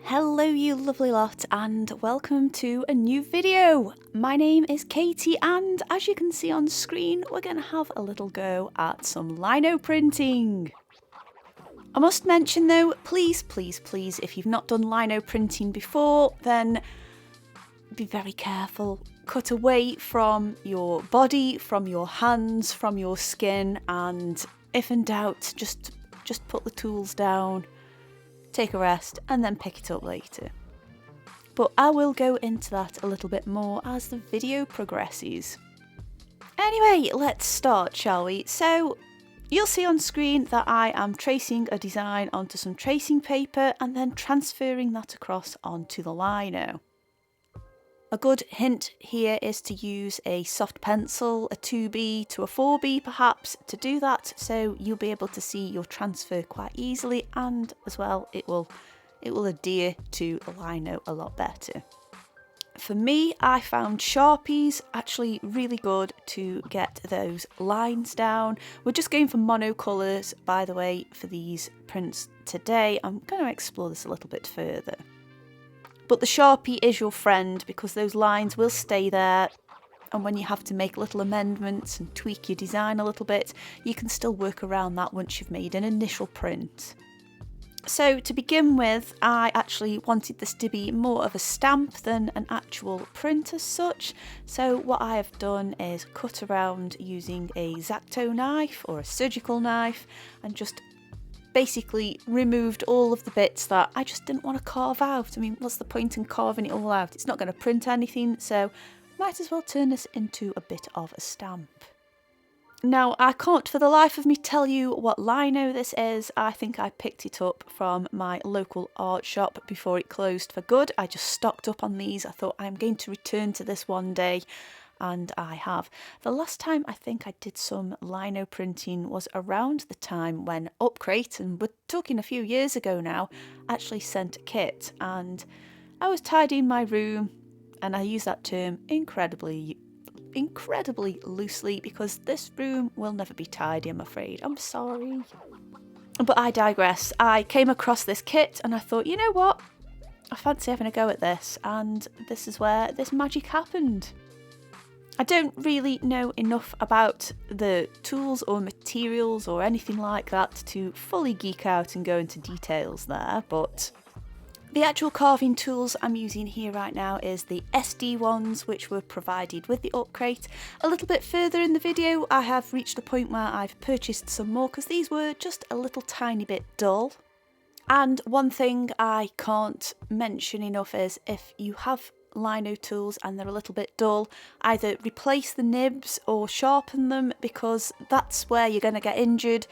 Hello you lovely lot and welcome to a new video. My name is Katie and as you can see on screen we're going to have a little go at some lino printing. I must mention though, please if you've not done lino printing before then be very careful. Cut away from your body, from your hands, from your skin, and if in doubt just put the tools down. Take a rest and then pick it up later. But I will go into that a little bit more as the video progresses. Anyway, let's start, shall we? So you'll see on screen that I am tracing a design onto some tracing paper and then transferring that across onto the lino. A good hint here is to use a soft pencil, a 2B to a 4B perhaps, to do that, so you'll be able to see your transfer quite easily, and as well it will adhere to the lino a lot better. For me, I found Sharpies actually really good to get those lines down. We're just going for monocolours, by the way, for these prints today. I'm going to explore this a little bit further. But the Sharpie is your friend because those lines will stay there, and when you have to make little amendments and tweak your design a little bit, you can still work around that once you've made an initial print. So to begin with, I actually wanted this to be more of a stamp than an actual print as such, so what I have done is cut around using a X-Acto knife or a surgical knife and just basically removed all of the bits that I just didn't want to carve out. I mean, what's the point in carving it all out? It's not going to print anything, so might as well turn this into a bit of a stamp. Now, I can't for the life of me tell you what lino this is. I think I picked it up from my local art shop before it closed for good. I just stocked up on these. I thought I'm going to return to this one day. And I have. The last time I think I did some lino printing was around the time when Upcrate, and we're talking a few years ago now, actually sent a kit, and I was tidying my room, and I use that term incredibly loosely because this room will never be tidy, I'm afraid. I'm sorry. But I digress. I came across this kit and I thought, you know what? I fancy having a go at this, and this is where this magic happened. I don't really know enough about the tools or materials or anything like that to fully geek out and go into details there, but the actual carving tools I'm using here right now is the SD ones, which were provided with the Upcrate. A little bit further in the video I have reached a point where I've purchased some more because these were just a little tiny bit dull. And one thing I can't mention enough is if you have lino tools and they're a little bit dull, either replace the nibs or sharpen them, because that's where you're going to get injured.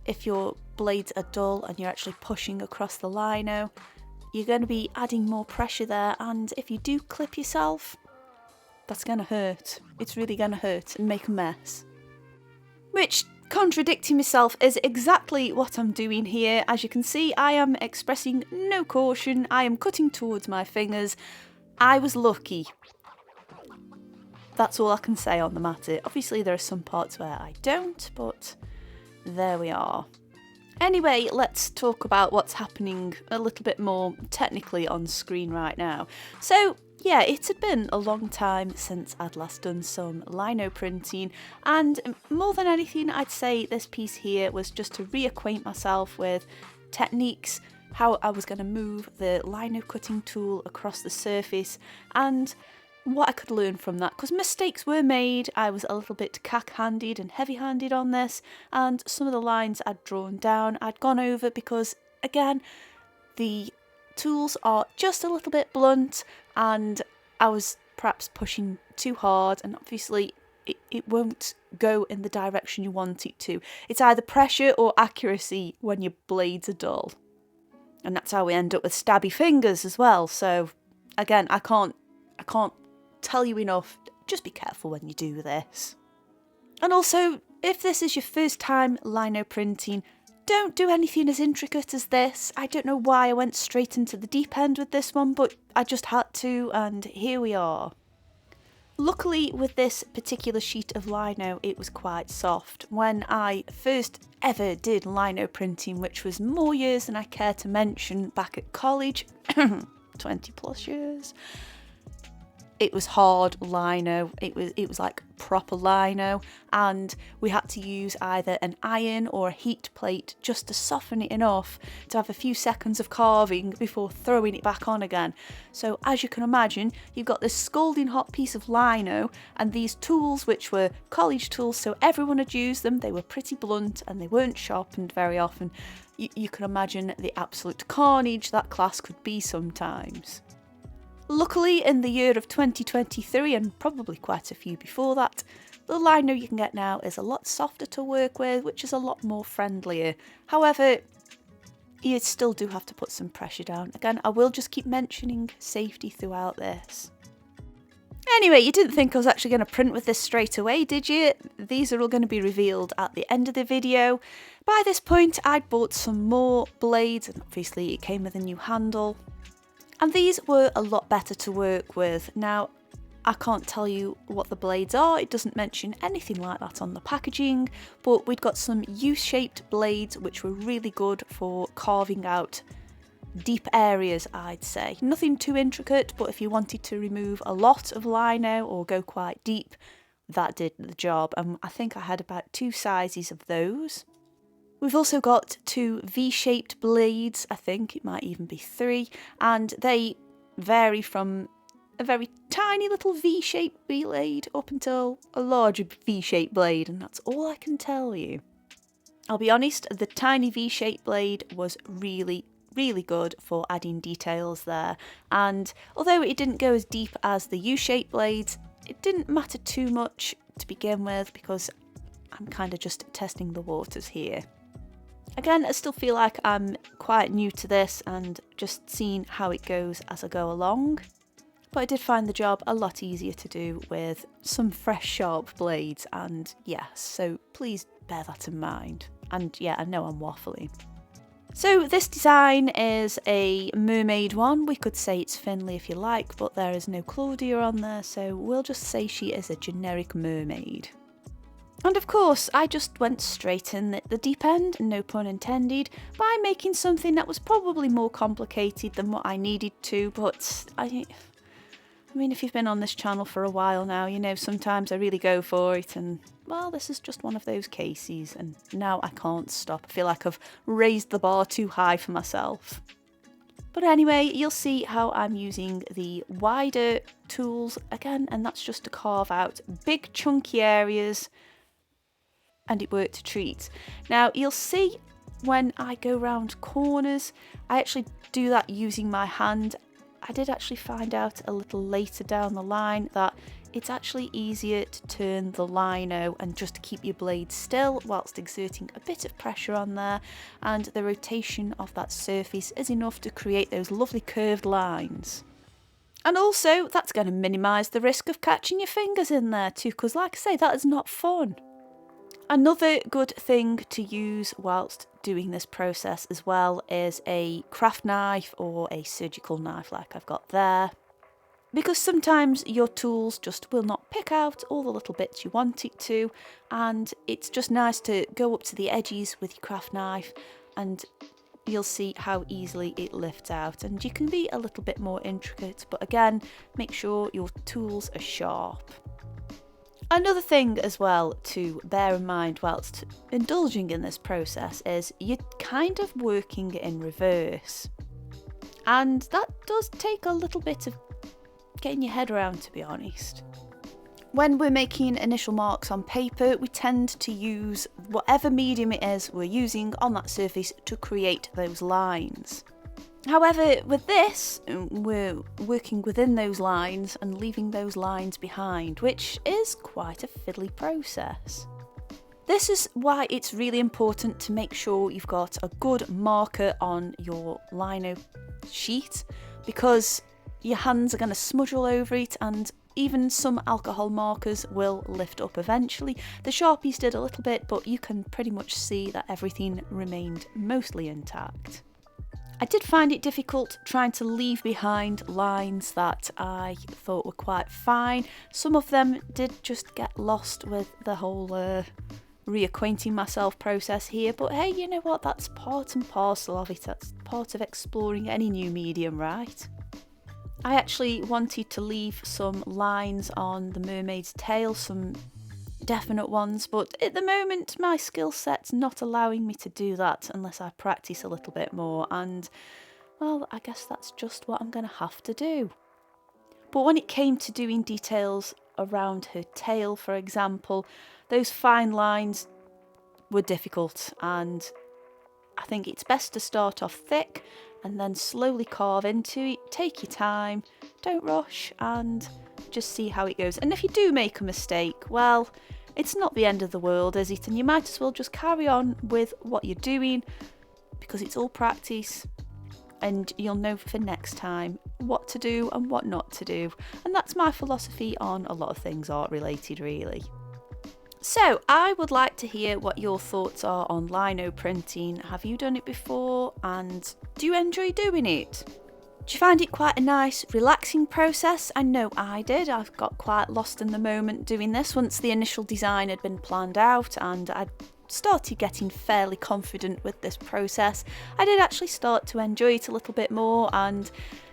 If your blades are dull and you're actually pushing across the lino, you're going to be adding more pressure there, and if you do clip yourself, that's going to hurt. It's really going to hurt and make a mess. Which, contradicting myself, is exactly what I'm doing here. As you can see, I am expressing no caution. I am cutting towards my fingers. I was lucky. That's all I can say on the matter. Obviously there are some parts where I don't, but there we are. Anyway, let's talk about what's happening a little bit more technically on screen right now. So yeah, it had been a long time since I'd last done some lino printing, and more than anything I'd say this piece here was just to reacquaint myself with techniques, how I was going to move the lino cutting tool across the surface, and what I could learn from that, because mistakes were made. I was a little bit cack-handed and heavy-handed on this, and some of the lines I'd drawn down I'd gone over because, again, the tools are just a little bit blunt and I was perhaps pushing too hard, and obviously it won't go in the direction you want it to. It's either pressure or accuracy when your blades are dull. And that's how we end up with stabby fingers as well. So again, I can't tell you enough. Just be careful when you do this. And also, if this is your first time lino printing, don't do anything as intricate as this. I don't know why I went straight into the deep end with this one, but I just had to, and here we are. Luckily with this particular sheet of lino it was quite soft. When I first ever did lino printing, which was more years than I care to mention, back at college, 20 plus years, it was hard lino. It was like proper lino, and we had to use either an iron or a heat plate just to soften it enough to have a few seconds of carving before throwing it back on again. So as you can imagine, you've got this scalding hot piece of lino and these tools, which were college tools, so everyone had used them. They were pretty blunt and they weren't sharpened very often. You can imagine the absolute carnage that class could be sometimes. Luckily, in the year of 2023, and probably quite a few before that, the lino you can get now is a lot softer to work with, which is a lot more friendlier. However, you still do have to put some pressure down. Again, I will just keep mentioning safety throughout this. Anyway, you didn't think I was actually going to print with this straight away, did you? These are all going to be revealed at the end of the video. By this point, I'd bought some more blades, and obviously it came with a new handle. And these were a lot better to work with. Now, I can't tell you what the blades are, it doesn't mention anything like that on the packaging, but we'd got some U-shaped blades which were really good for carving out deep areas, I'd say. Nothing too intricate, but if you wanted to remove a lot of lino or go quite deep, that did the job. And I think I had about 2 sizes of those. We've also got 2 V-shaped blades, I think it might even be 3, and they vary from a very tiny little V-shaped blade up until a larger V-shaped blade, and that's all I can tell you. I'll be honest, the tiny V-shaped blade was really good for adding details there, and although it didn't go as deep as the U-shaped blades, it didn't matter too much to begin with because I'm kind of just testing the waters here. Again, I still feel like I'm quite new to this and just seeing how it goes as I go along. But I did find the job a lot easier to do with some fresh sharp blades, and yes, so please bear that in mind. And yeah, I know I'm waffling. So this design is a mermaid one. We could say it's Finley if you like, but there is no Claudia on there, so we'll just say she is a generic mermaid. And of course, I just went straight in at the deep end, no pun intended, by making something that was probably more complicated than what I needed to, but I mean, if you've been on this channel for a while now, you know sometimes I really go for it, and well, this is just one of those cases, and now I can't stop. I feel like I've raised the bar too high for myself. But anyway, you'll see how I'm using the wider tools again, and that's just to carve out big chunky areas, and it worked a treat. Now you'll see when I go round corners, I actually do that using my hand. I did actually find out a little later down the line that it's actually easier to turn the lino and just keep your blade still whilst exerting a bit of pressure on there, and the rotation of that surface is enough to create those lovely curved lines. And also that's going to minimise the risk of catching your fingers in there too, because like I say, that is not fun. Another good thing to use whilst doing this process as well is a craft knife or a surgical knife like I've got there, because sometimes your tools just will not pick out all the little bits you want it to, and it's just nice to go up to the edges with your craft knife and you'll see how easily it lifts out, and you can be a little bit more intricate, but again, make sure your tools are sharp. Another thing as well to bear in mind whilst indulging in this process is you're kind of working in reverse. And that does take a little bit of getting your head around, to be honest. When we're making initial marks on paper, we tend to use whatever medium it is we're using on that surface to create those lines. However, with this, we're working within those lines and leaving those lines behind, which is quite a fiddly process. This is why it's really important to make sure you've got a good marker on your lino sheet, because your hands are going to smudge all over it, and even some alcohol markers will lift up eventually. The Sharpies did a little bit, but you can pretty much see that everything remained mostly intact. I did find it difficult trying to leave behind lines that I thought were quite fine. Some of them did just get lost with the whole reacquainting myself process here, but hey, you know what, that's part and parcel of it. That's part of exploring any new medium, right? I actually wanted to leave some lines on the mermaid's tail, some definite ones, but at the moment my skill set's not allowing me to do that unless I practice a little bit more, and well, I guess that's just what I'm going to have to do. But when it came to doing details around her tail, for example, those fine lines were difficult, and I think it's best to start off thick and then slowly carve into it. Take your time, don't rush, and just see how it goes. And if you do make a mistake, well, it's not the end of the world, is it? And you might as well just carry on with what you're doing, because it's all practice, and you'll know for next time what to do and what not to do. And that's my philosophy on a lot of things art related, really. So I would like to hear what your thoughts are on lino printing. Have you done it before, and do you enjoy doing it? Do you find it quite a nice, relaxing process? I know I did. I've got quite lost in the moment doing this once the initial design had been planned out and I'd started getting fairly confident with this process. I did actually start to enjoy it a little bit more, and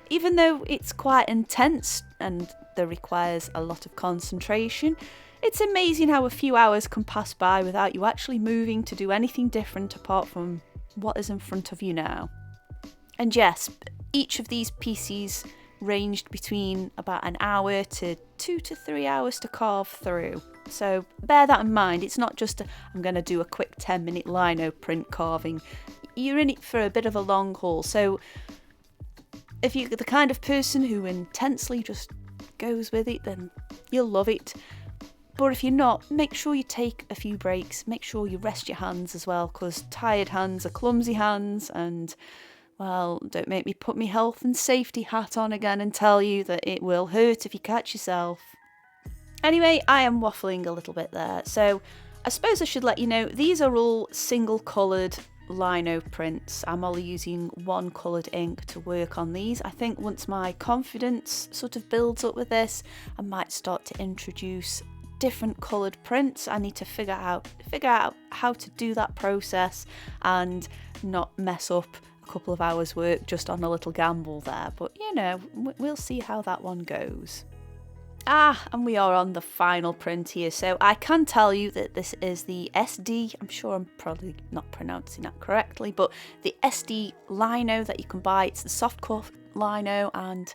even though it's quite intense and there requires a lot of concentration, it's amazing how a few hours can pass by without you actually moving to do anything different apart from what is in front of you now. And yes, each of these pieces ranged between about an hour to 2 to 3 hours to carve through. So bear that in mind. It's not just I'm going to do a quick 10-minute lino print carving. You're in it for a bit of a long haul. So if you're the kind of person who intensely just goes with it, then you'll love it. But if you're not, make sure you take a few breaks. Make sure you rest your hands as well, because tired hands are clumsy hands, and well, don't make me put my health and safety hat on again and tell you that it will hurt if you catch yourself. Anyway, I am waffling a little bit there, so I suppose I should let you know these are all single coloured lino prints. I'm only using one coloured ink to work on these. I think once my confidence sort of builds up with this, I might start to introduce different coloured prints. I need to figure out how to do that process and not mess up a couple of hours work just on a little gamble there, but you know, we'll see how that one goes. And we are on the final print here, so I can tell you that this is the SD, I'm sure I'm probably not pronouncing that correctly, but the SD lino that you can buy. It's the soft core lino, and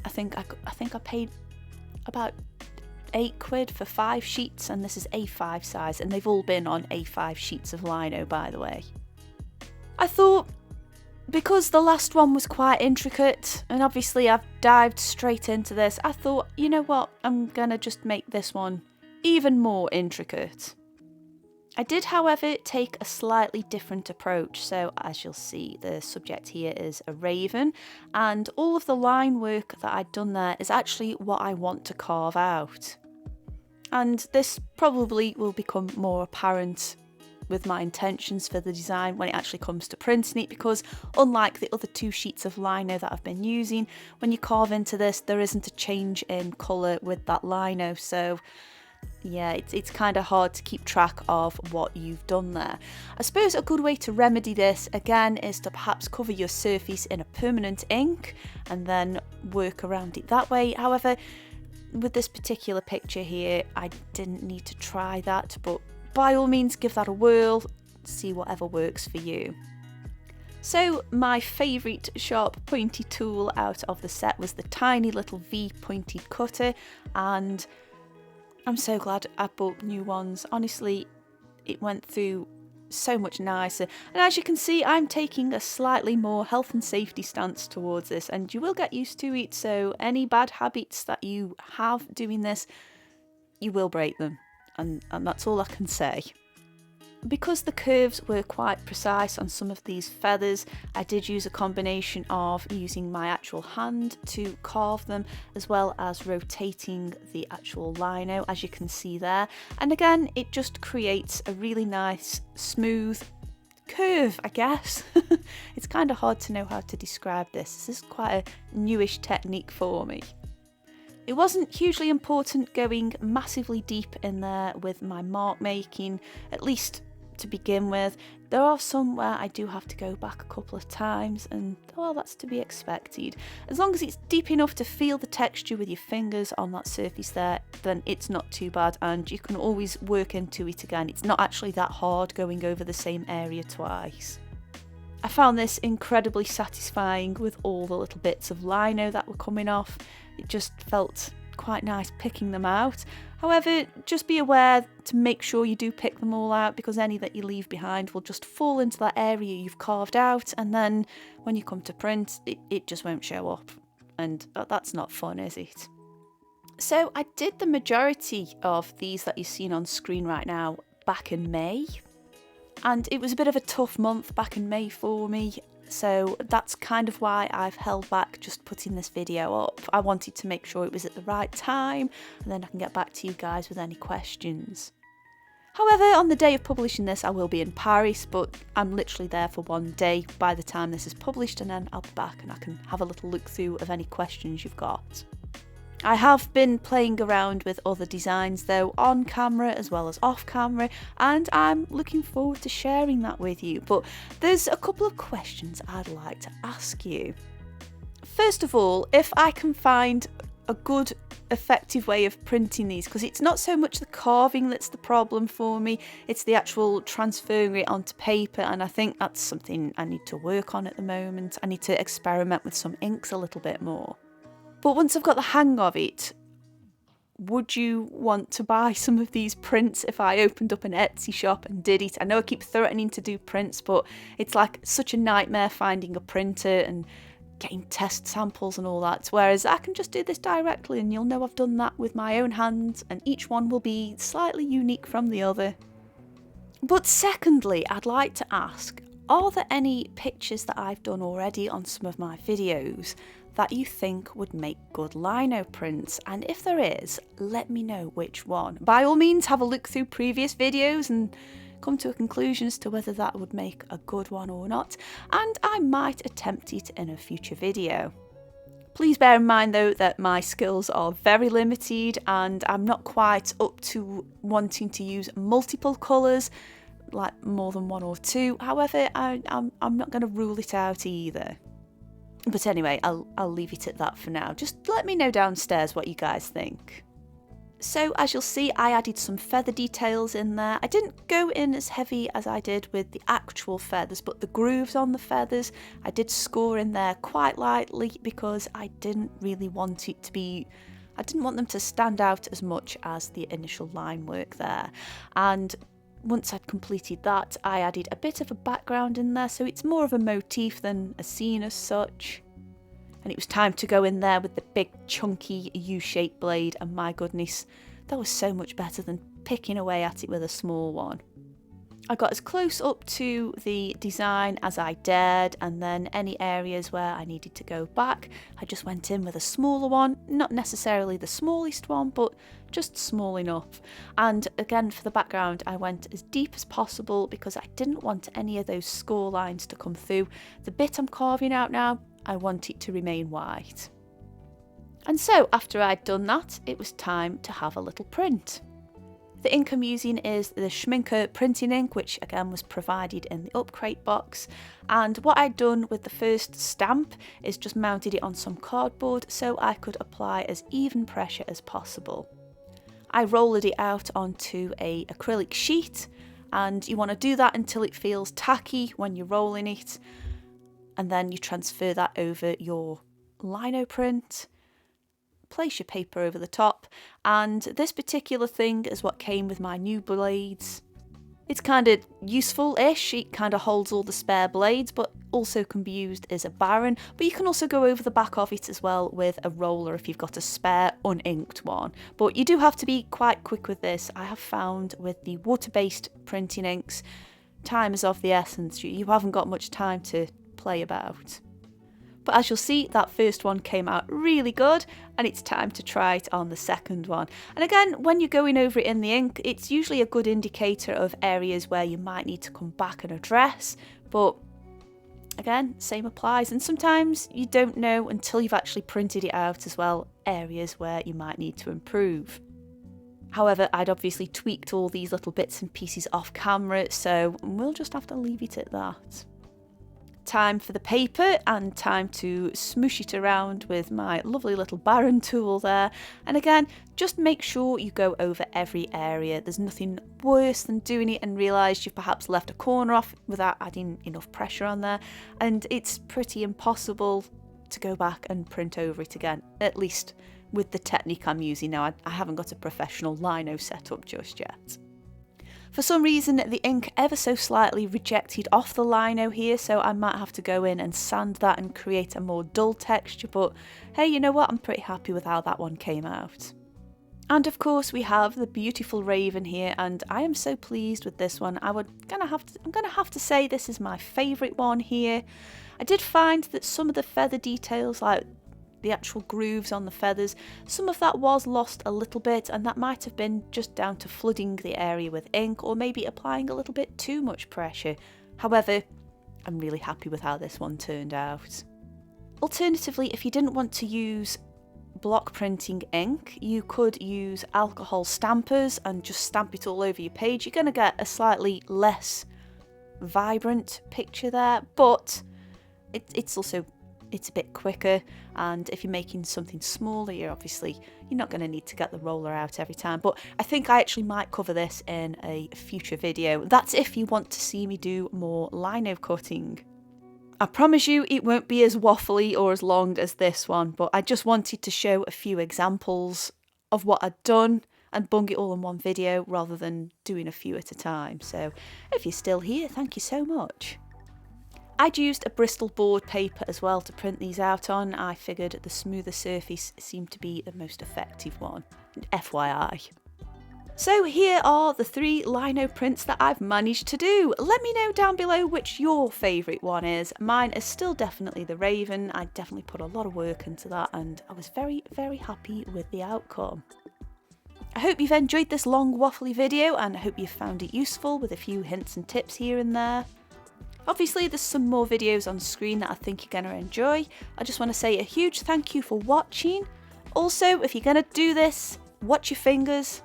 I think I paid about £8 for 5 sheets, and this is A5 size, and they've all been on A5 sheets of lino, by the way. I thought, because the last one was quite intricate, and obviously I've dived straight into this, I thought, you know what, I'm gonna just make this one even more intricate. I did, however, take a slightly different approach. So as you'll see, the subject here is a raven, and all of the line work that I'd done there is actually what I want to carve out. And this probably will become more apparent with my intentions for the design when it actually comes to printing it, because unlike the other 2 sheets of lino that I've been using, when you carve into this, there isn't a change in colour with that lino. So yeah, it's kind of hard to keep track of what you've done there. I suppose a good way to remedy this again is to perhaps cover your surface in a permanent ink and then work around it that way. However, with this particular picture here, I didn't need to try that, but by all means give that a whirl, see whatever works for you. So my favourite sharp pointy tool out of the set was the tiny little V pointed cutter, and I'm so glad I bought new ones. Honestly, it went through so much nicer, and as you can see, I'm taking a slightly more health and safety stance towards this, and you will get used to it. So any bad habits that you have doing this, you will break them, and that's all I can say. Because the curves were quite precise on some of these feathers, I did use a combination of using my actual hand to carve them, as well as rotating the actual lino, as you can see there. And again, it just creates a really nice, smooth curve, I guess. It's kind of hard to know how to describe this. This is quite a newish technique for me. It wasn't hugely important going massively deep in there with my mark making, at least to begin with. There are some where I do have to go back a couple of times, and well, that's to be expected. As long as it's deep enough to feel the texture with your fingers on that surface there, then it's not too bad, and you can always work into it again. It's not actually that hard going over the same area twice. I found this incredibly satisfying with all the little bits of lino that were coming off. It just felt quite nice picking them out. However, just be aware to make sure you do pick them all out, because any that you leave behind will just fall into that area you've carved out, and then when you come to print, it just won't show up. And that's not fun, is it? So I did the majority of these that you've seen on screen right now back in May. And it was a bit of a tough month back in May for me, so that's kind of why I've held back just putting this video up. I wanted to make sure it was at the right time, and then I can get back to you guys with any questions. However, on the day of publishing this, I will be in Paris, but I'm literally there for one day by the time this is published, and then I'll be back and I can have a little look through of any questions you've got. I have been playing around with other designs though, on camera as well as off camera, and I'm looking forward to sharing that with you. But there's a couple of questions I'd like to ask you. First of all, if I can find a good effective way of printing these, because it's not so much the carving that's the problem for me, it's the actual transferring it onto paper, and I think that's something I need to work on at the moment. I need to experiment with some inks a little bit more. But once I've got the hang of it, would you want to buy some of these prints if I opened up an Etsy shop and did it? I know I keep threatening to do prints, but it's like such a nightmare finding a printer and getting test samples and all that, whereas I can just do this directly and you'll know I've done that with my own hands, and each one will be slightly unique from the other. But secondly, I'd like to ask, are there any pictures that I've done already on some of my videos that you think would make good lino prints? And if there is, let me know which one. By all means, have a look through previous videos and come to a conclusion as to whether that would make a good one or not, and I might attempt it in a future video. Please bear in mind though that my skills are very limited and I'm not quite up to wanting to use multiple colours, like more than one or two. However, I'm not going to rule it out either. But anyway, I'll leave it at that for now. Just let me know downstairs what you guys think. So as you'll see, I added some feather details in there. I didn't go in as heavy as I did with the actual feathers, but the grooves on the feathers, I did score in there quite lightly because I didn't really want it to be, I didn't want them to stand out as much as the initial line work there. And once I'd completed that, I added a bit of a background in there, so it's more of a motif than a scene as such. And it was time to go in there with the big chunky U-shaped blade, and my goodness, that was so much better than picking away at it with a small one. I got as close up to the design as I dared, and then any areas where I needed to go back, I just went in with a smaller one, not necessarily the smallest one, but just small enough. And again, for the background, I went as deep as possible because I didn't want any of those score lines to come through. The bit I'm carving out now, I want it to remain white. And so after I'd done that, it was time to have a little print. The ink I'm using is the Schminker printing ink, which again was provided in the upcrate box. And what I'd done with the first stamp is just mounted it on some cardboard so I could apply as even pressure as possible. I rolled it out onto an acrylic sheet, and you want to do that until it feels tacky when you're rolling it, and then you transfer that over your lino print. Place your paper over the top, and this particular thing is what came with my new blades. It's kind of useful-ish, it kind of holds all the spare blades, but also can be used as a baron, but you can also go over the back of it as well with a roller if you've got a spare uninked one. But you do have to be quite quick with this. I have found with the water-based printing inks, time is of the essence. You haven't got much time to play about. But as you'll see, that first one came out really good, and it's time to try it on the second one. And again, when you're going over it in the ink, it's usually a good indicator of areas where you might need to come back and address, but again, same applies, and sometimes you don't know until you've actually printed it out as well, areas where you might need to improve. However, I'd obviously tweaked all these little bits and pieces off camera, so we'll just have to leave it at that. Time for the paper and time to smoosh it around with my lovely little Baron tool there. And again, just make sure you go over every area. There's nothing worse than doing it and realise you've perhaps left a corner off without adding enough pressure on there, and it's pretty impossible to go back and print over it again, at least with the technique I'm using now. I haven't got a professional lino setup just yet. For some reason, the ink ever so slightly rejected off the lino here, so I might have to go in and sand that and create a more dull texture, but hey, you know what, I'm pretty happy with how that one came out. And of course we have the beautiful raven here, and I am so pleased with this one. I'm gonna have to say this is my favourite one here. I did find that some of the feather details, like the actual grooves on the feathers, some of that was lost a little bit, and that might have been just down to flooding the area with ink or maybe applying a little bit too much pressure. However, I'm really happy with how this one turned out. Alternatively, if you didn't want to use block printing ink, you could use alcohol stampers and just stamp it all over your page. You're going to get a slightly less vibrant picture there, but it's a bit quicker, and if you're making something smaller, you're not going to need to get the roller out every time. But I think I actually might cover this in a future video. That's if you want to see me do more lino cutting. I promise you it won't be as waffly or as long as this one, but I just wanted to show a few examples of what I'd done and bung it all in one video rather than doing a few at a time. So if you're still here, thank you so much. I'd used a Bristol board paper as well to print these out on. I figured the smoother surface seemed to be the most effective one, FYI. So here are the 3 lino prints that I've managed to do. Let me know down below which your favourite one is. Mine is still definitely the raven. I definitely put a lot of work into that, and I was very, very happy with the outcome. I hope you've enjoyed this long waffly video, and I hope you've found it useful with a few hints and tips here and there. Obviously there's some more videos on screen that I think you're going to enjoy. I just want to say a huge thank you for watching. Also, if you're going to do this, watch your fingers,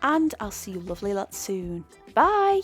and I'll see you lovely lots soon. Bye!